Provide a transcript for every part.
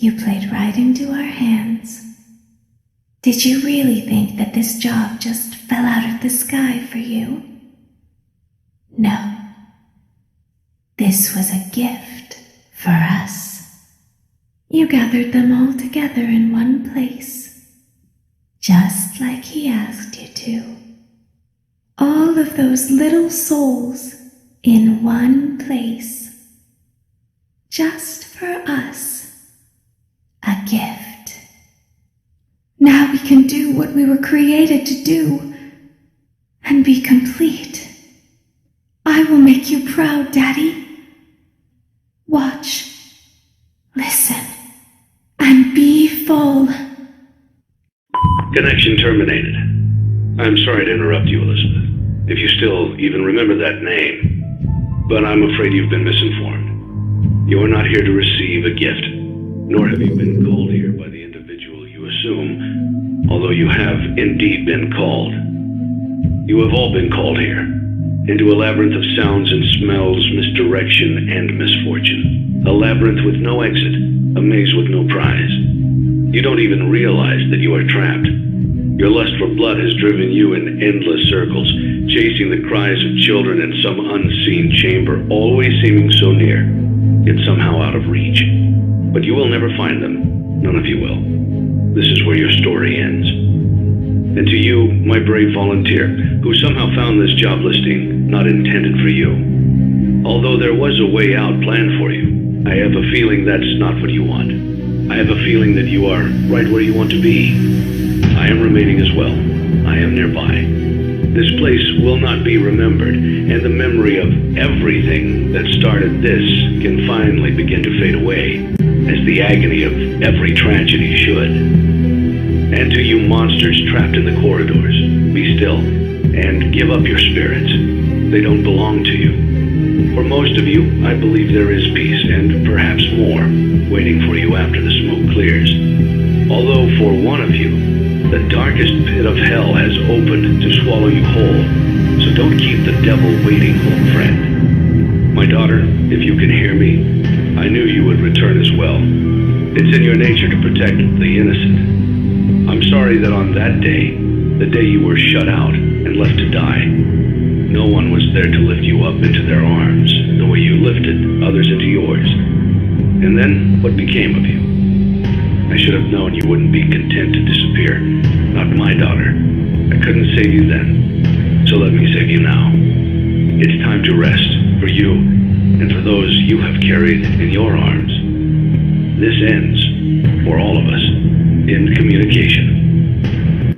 You played right into our hands. Did you really think that this job just fell out of the sky for you? No. This was a gift for us. You gathered them all together in one place, just like he asked you to. All of those little souls in one place, just for us, a gift. Now we can do what we were created to do and be complete. I will make you proud, Daddy. Watch, listen, and be full. Connection terminated. I'm sorry to interrupt you, Elizabeth, if you still even remember that name, but I'm afraid you've been misinformed. You are not here to receive a gift, nor have you been called here by the individual you assume, although you have indeed been called. You have all been called here, into a labyrinth of sounds and smells, misdirection and misfortune. A labyrinth with no exit, a maze with no prize. You don't even realize that you are trapped. Your lust for blood has driven you in endless circles, chasing the cries of children in some unseen chamber, always seeming so near, yet somehow out of reach. But you will never find them. None of you will. This is where your story ends. And to you, my brave volunteer, who somehow found this job listing not intended for you. Although there was a way out planned for you, I have a feeling that's not what you want. I have a feeling that you are right where you want to be. I am remaining as well. I am nearby. This place will not be remembered, and the memory of everything that started this can finally begin to fade away, as the agony of every tragedy should. And to you monsters trapped in the corridors, be still and give up your spirits. They don't belong to you. For most of you, I believe there is peace and perhaps more waiting for you after the smoke clears. Although for one of you, the darkest pit of hell has opened to swallow you whole. So don't keep the devil waiting, old friend. My daughter, if you can hear me, I knew you would return as well. It's in your nature to protect the innocent. I'm sorry that on that day, the day you were shut out and left to die, no one was there to lift you up into their arms the way you lifted others into yours. And then, what became of you? I should have known you wouldn't be content to disappear. Not my daughter. I couldn't save you then, so let me save you now. It's time to rest for you and for those you have carried in your arms. This ends, for all of us, in communication.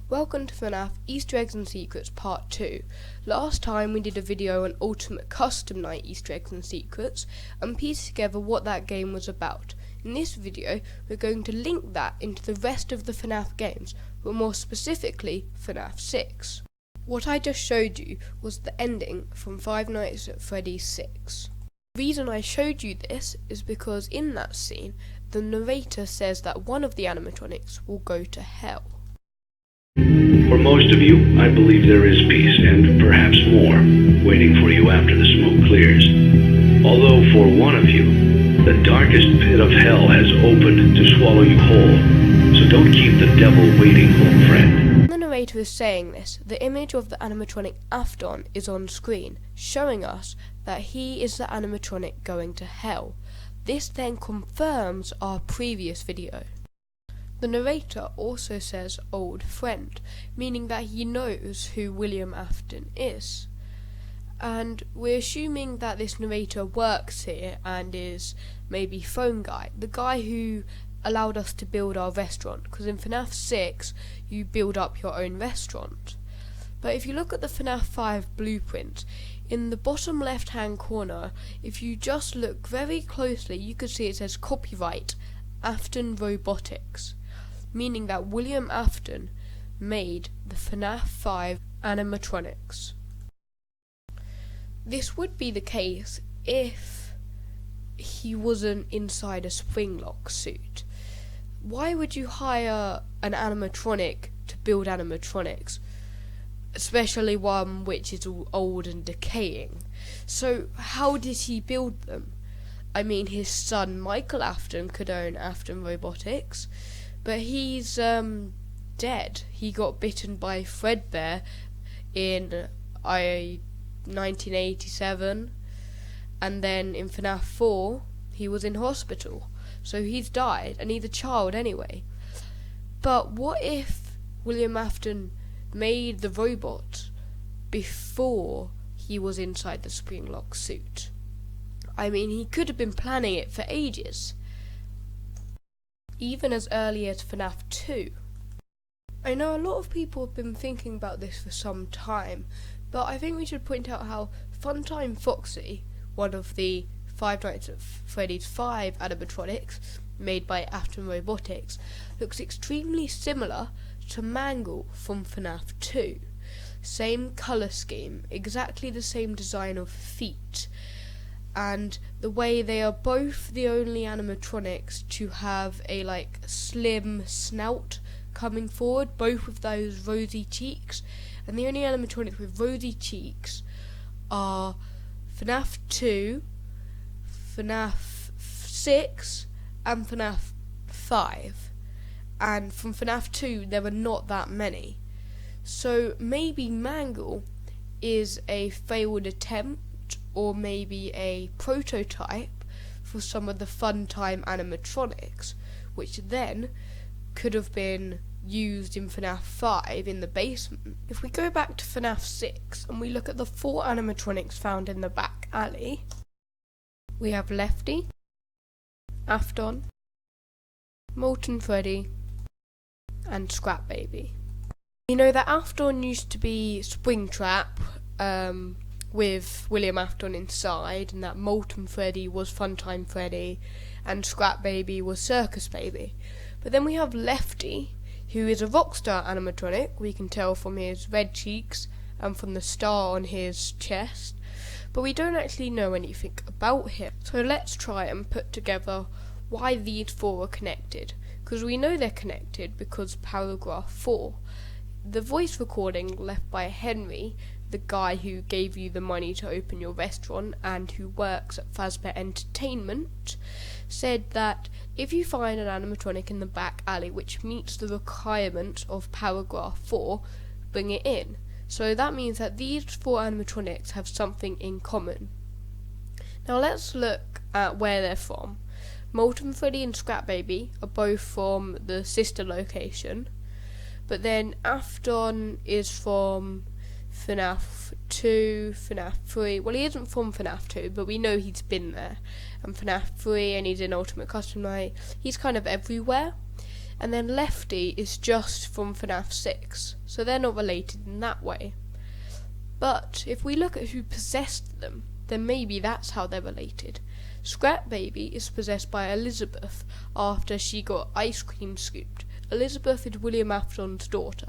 Welcome to FNAF Easter Eggs and Secrets Part 2. Last time we did a video on Ultimate Custom Night Easter Eggs and Secrets and pieced together what that game was about. In this video we're going to link that into the rest of the FNAF games, but more specifically FNAF 6. What I just showed you was the ending from Five Nights at Freddy's 6. The reason I showed you this is because in that scene the narrator says that one of the animatronics will go to hell. For most of you, I believe there is peace and perhaps more waiting for you after the smoke clears. Although for one of you, the darkest pit of hell has opened to swallow you whole. So don't keep the devil waiting, old friend. When the narrator is saying this, the image of the animatronic Afton is on screen, showing us that he is the animatronic going to hell. This then confirms our previous video. The narrator also says old friend, meaning that he knows who William Afton is. And we're assuming that this narrator works here and is maybe Phone Guy, the guy who allowed us to build our restaurant, because in FNAF 6 you build up your own restaurant. But if you look at the FNAF 5 blueprint, in the bottom left hand corner, if you just look very closely, you can see it says copyright Afton Robotics, meaning that William Afton made the FNAF 5 animatronics. This would be the case if he wasn't inside a Springlock suit. Why would you hire an animatronic to build animatronics? Especially one which is all old and decaying. So how did he build them? I mean, his son Michael Afton could own Afton Robotics, but he's dead. He got bitten by Fredbear in 1987, and then in FNAF 4 he was in hospital, so he's died, and he's a child anyway. But what if William Afton made the robot before he was inside the Springlock suit? I mean, he could have been planning it for ages, even as early as FNAF 2. I know a lot of people have been thinking about this for some time, but I think we should point out how Funtime Foxy, one of the Five Nights at Freddy's 5 animatronics made by Afton Robotics, looks extremely similar to Mangle from FNAF 2. Same colour scheme, exactly the same design of feet, and the way they are both the only animatronics to have a slim snout coming forward, both with those rosy cheeks, and the only animatronics with rosy cheeks are FNAF 2, FNAF 6, and FNAF 5. And from FNAF 2 there were not that many. So maybe Mangle is a failed attempt, or maybe a prototype for some of the Funtime animatronics, which then could have been used in FNAF 5 in the basement. If we go back to FNAF 6 and we look at the 4 animatronics found in the back alley, we have Lefty, Afton, Molten Freddy, and Scrap Baby. You know that Afton used to be Springtrap, with William Afton inside, and that Molten Freddy was Funtime Freddy, and Scrap Baby was Circus Baby. But then we have Lefty, who is a Rockstar animatronic, we can tell from his red cheeks and from the star on his chest, but we don't actually know anything about him. So let's try and put together why these 4 are connected, because we know they're connected because paragraph 4, the voice recording left by Henry, the guy who gave you the money to open your restaurant and who works at Fazbear Entertainment, said that if you find an animatronic in the back alley which meets the requirements of paragraph 4, bring it in. So that means that these 4 animatronics have something in common. Now let's look at where they're from. Molten Freddy and Scrap Baby are both from the sister location, but then Afton is from FNAF 2, FNAF 3. Well, he isn't from FNAF 2, but we know he's been there. And FNAF 3, and he's in Ultimate Custom Night. He's kind of everywhere. And then Lefty is just from FNAF 6, so they're not related in that way. But if we look at who possessed them, then maybe that's how they're related. Scrap Baby is possessed by Elizabeth after she got ice cream scooped. Elizabeth is William Afton's daughter.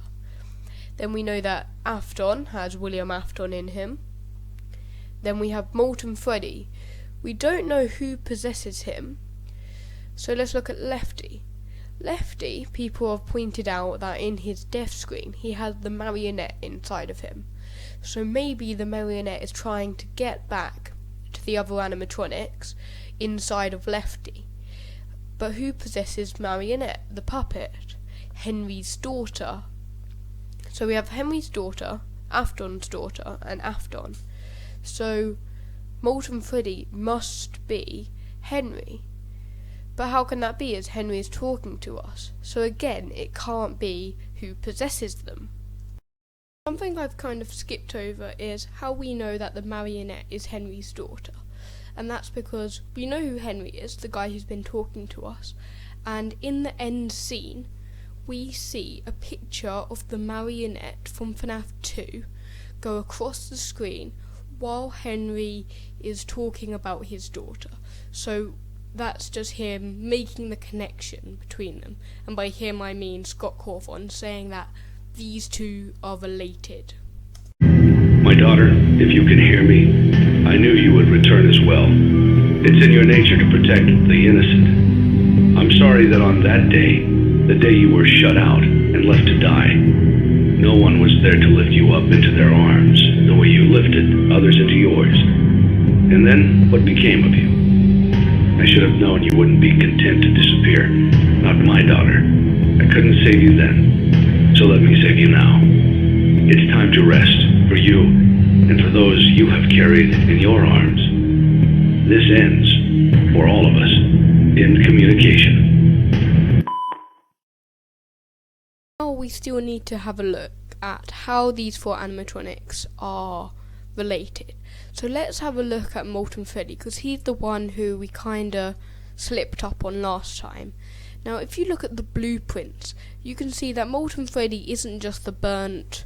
Then we know that Afton has William Afton in him. Then we have Molten Freddy. We don't know who possesses him. So let's look at Lefty. Lefty, people have pointed out that in his death screen he has the marionette inside of him. So maybe the marionette is trying to get back to the other animatronics inside of Lefty. But who possesses Marionette, the puppet? Henry's daughter. So we have Henry's daughter, Afton's daughter, and Afton. So Molten Freddy must be Henry. But how can that be, as Henry is talking to us? So again, it can't be who possesses them. Something I've kind of skipped over is how we know that the marionette is Henry's daughter. And that's because we know who Henry is, the guy who's been talking to us. And in the end scene, we see a picture of the marionette from FNAF 2 go across the screen while Henry is talking about his daughter. So that's just him making the connection between them. And by him I mean Scott Cawthon saying that these two are related. My daughter, if you can hear me, I knew you would return as well. It's in your nature to protect the innocent. I'm sorry that on that day, the day you were shut out and left to die, no one was there to lift you up into their arms the way you lifted others into yours. And then what became of you? I should have known you wouldn't be content to disappear. Not my daughter. I couldn't save you then, so let me save you now. It's time to rest, for you, and for those you have carried in your arms. This ends, for all of us, in communication. Now we still need to have a look at how these four animatronics are related. So let's have a look at Molten Freddy, because he's the one who we kinda slipped up on last time. Now if you look at the blueprints, you can see that Molten Freddy isn't just the burnt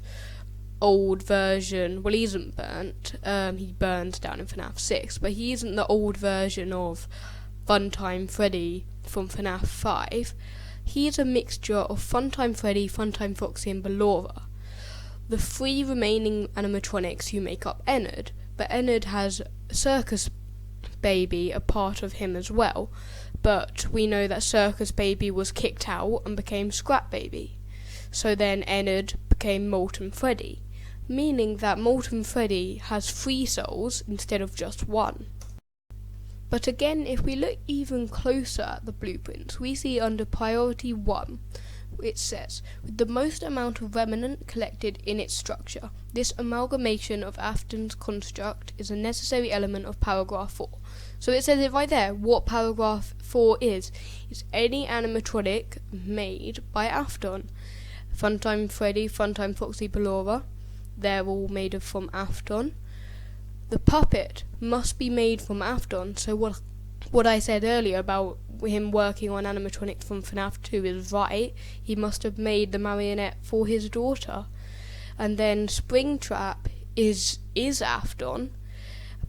old version. Well, he isn't burnt, he burns down in FNAF 6, but he isn't the old version of Funtime Freddy from FNAF 5. He is a mixture of Funtime Freddy, Funtime Foxy and Ballora, the three remaining animatronics who make up Ennard, but Ennard has Circus Baby a part of him as well, but we know that Circus Baby was kicked out and became Scrap Baby. So then Ennard became Molten Freddy, meaning that Molten Freddy has 3 souls instead of just 1. But again, if we look even closer at the blueprints, we see under priority 1, it says, with the most amount of remnant collected in its structure, this amalgamation of Afton's construct is a necessary element of paragraph 4. So it says it right there, what paragraph 4 is any animatronic made by Afton. Funtime Freddy, Funtime Foxy, Ballora, they're all made from Afton. The puppet must be made from Afton, so what I said earlier about him working on animatronics from FNAF 2 is right. He must have made the marionette for his daughter. And then Springtrap is Afton.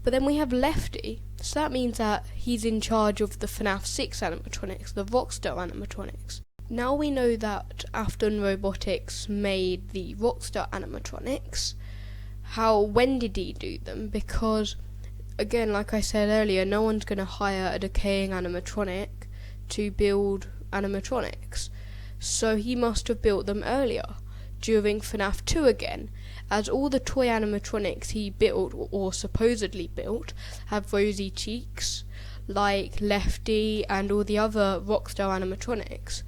But then we have Lefty, so that means that he's in charge of the FNAF 6 animatronics, the Rockstar animatronics. Now we know that Afton Robotics made the Rockstar animatronics. When did he do them? Because, again, like I said earlier, no one's going to hire a decaying animatronic to build animatronics. So he must have built them earlier, during FNAF 2 again, as all the toy animatronics he built, or supposedly built, have rosy cheeks, like Lefty and all the other Rockstar animatronics.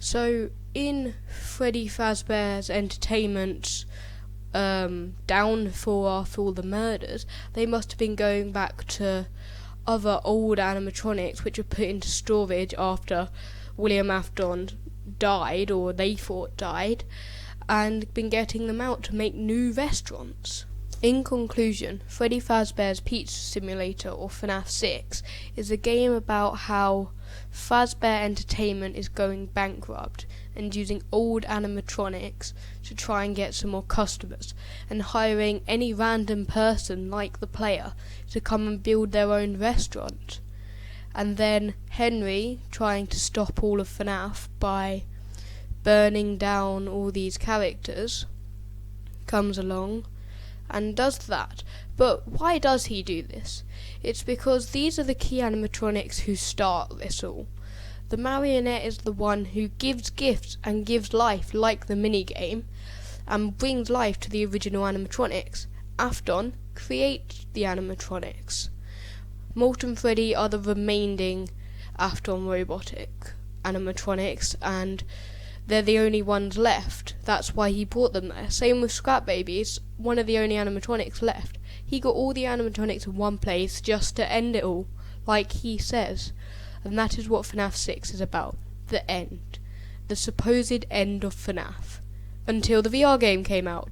So, in Freddy Fazbear's Entertainment's downfall after all the murders, they must have been going back to other old animatronics which were put into storage after William Afton died, or they thought died, and been getting them out to make new restaurants. In conclusion, Freddy Fazbear's Pizza Simulator, or FNAF 6, is a game about how Fazbear Entertainment is going bankrupt and using old animatronics to try and get some more customers, and hiring any random person like the player to come and build their own restaurant. And then Henry trying to stop all of FNAF by burning down all these characters comes along and does that. But why does he do this? It's because these are the key animatronics who start this all. The marionette is the one who gives gifts and gives life, like the minigame, and brings life to the original animatronics. Afton creates the animatronics. Molten Freddy are the remaining Afton robotic animatronics, and they're the only ones left. That's why he brought them there. Same with Scrap Babies, one of the only animatronics left. He got all the animatronics in one place just to end it all, like he says. And that is what FNAF 6 is about. The end. The supposed end of FNAF. Until the VR game came out.